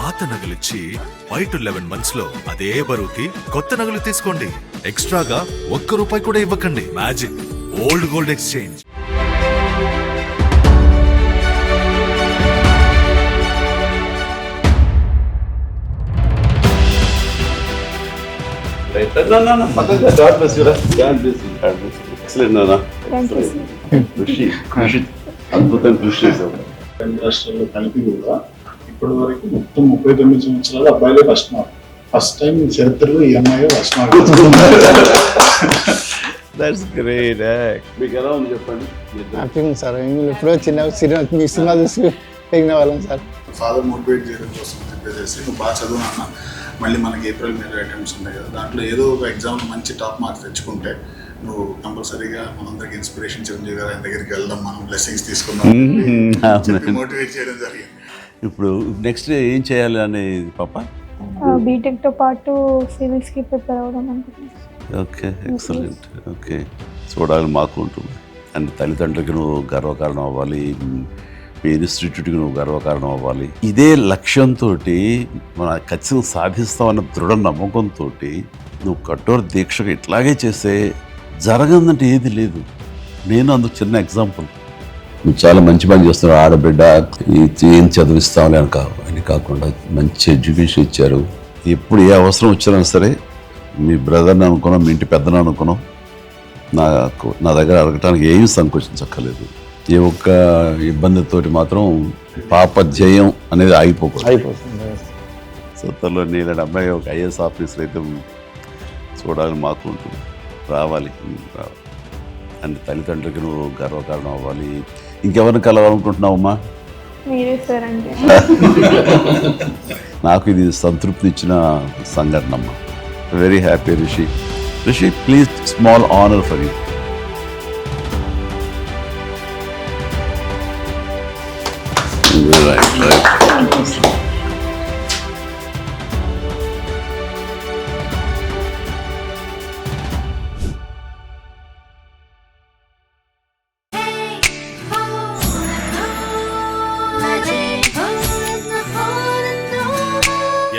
పాత నగలిచ్చి 5 to 11 months లో అదే బరువుకి కొత్త నగలు తీసుకోండి. ఎక్స్ట్రాగా ₹1 కూడా ఇవ్వకండి. Magic old gold exchange. అద్భుతం కృషి చేశారు. 2 రాష్ట్రాల్లో కలిపి కూడా ఇప్పటి వరకు మొత్తం 39 సంవత్సరాలు అబ్బాయిలే ఫస్ట్ టైం చరిత్రలో ఈ అమ్మాయి ఫస్ట్ మార్క్. మీకు ఎలా ఉంది చెప్పండి. హ్యాపీగా సార్ ఎప్పుడో చిన్న సినిమా చూసి పెరిగిన వాళ్ళం సార్. ఫాదర్ మోటివేట్ చేయడం కోసం చెప్పేసి నువ్వు బాగా చదువు అన్న, మళ్ళీ మనకి ఏప్రిల్ మే అటెంప్ట్స్ ఉంటాయి కదా, దాంట్లో ఏదో ఒక ఎగ్జామ్ మంచి టాప్ మార్క్స్ తెచ్చుకుంటే నువ్వు కంపల్సరీగా మనందరికి ఇన్స్పిరేషన్. చిరంజీవి గారు ఆయన దగ్గరికి వెళ్దాం, మనం బ్లెస్సింగ్స్ తీసుకుందాం, మోటివేట్ చేయడం జరిగింది. ఇప్పుడు నెక్స్ట్ ఏం చేయాలి అనేది పాప? బీటెక్ తో పాటు సివిల్స్ కి ప్రిపేర్ అవ్వడం అనుకుంటున్నాను. Okay, excellent. ఓకే, చూడాలని మాకు ఉంటుంది. అండ్ తల్లిదండ్రులకి నువ్వు గర్వకారణం అవ్వాలి, మీ ఇన్స్టిట్యూట్కి నువ్వు గర్వకారణం అవ్వాలి. ఇదే లక్ష్యంతో మన ఖచ్చితంగా సాధిస్తామన్న దృఢ నమ్మకంతో నువ్వు కఠోర దీక్షగా ఇట్లాగే చేస్తే జరగదంటే ఏది లేదు. నేను అందుకు చిన్న ఎగ్జాంపుల్. నువ్వు చాలా మంచి పని చేస్తున్నావు. ఆడబిడ్డ ఏం చదివిస్తామని అని కాకుండా మంచి ఎడ్యుకేషన్ ఇచ్చారు. ఎప్పుడు ఏ అవసరం వచ్చినా సరే మీ బ్రదర్ని అనుకున్నాం, మీ ఇంటి పెద్దను అనుకున్నాం, నా దగ్గర అడగటానికి ఏమీ సంకోచించక్కర్లేదు. ఏ ఒక్క ఇబ్బందితోటి మాత్రం పాప జయం అనేది అయిపోతుంది. సో త్వరలో నీలాంటి అమ్మాయి ఒక ఐఏఎస్ ఆఫీసర్ అయితే చూడాలని మాకు ఉంటుంది. రావాలి. అండ్ తల్లిదండ్రులకి నువ్వు గర్వకారణం అవ్వాలి. ఇంకెవరిని కలవాలనుకుంటున్నావమ్మా? మీరే సార్ అంటే నాకు ఇది సంతృప్తి ఇచ్చిన సంఘటన అమ్మా. Very happy. Rishi please, small honour for you.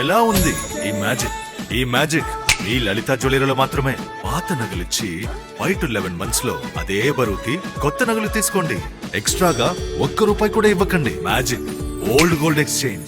ఎలా ఉంది ఈ మ్యాజిక్? ఈ మ్యాజిక్ మీ లలిత జ్యువెలరీలో మాత్రమే. పాత నగలిచ్చి 5 to 11 months లో అదే బరువుకి కొత్త నగలు తీసుకోండి. ఎక్స్ట్రాగా ₹1 కూడా ఇవ్వకండి. Magic old gold exchange.